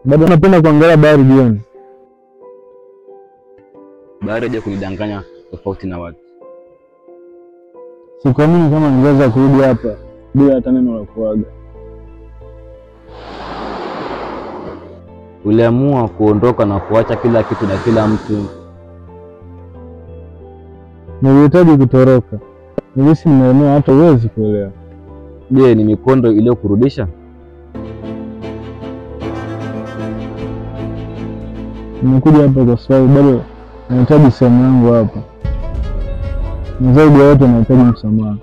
Bado napenda kuangalia bahari jioni. Bahari haja kunidanganya tofauti na watu. Sikuamini kama ningeweza kurudi hapa bila hata neno la kuaga. Uliamua kuondoka na kuacha kila kitu na kila mtu. Nilihitaji kutoroka. Nilihisi nimelemewa hata huwezi kuelewa. Je, ni mikondo iliyokurudisha? Nimekuja hapa kwa sababu bado nahitaji sehemu yangu hapa. Na zaidi ya yote nahitaji msamaha.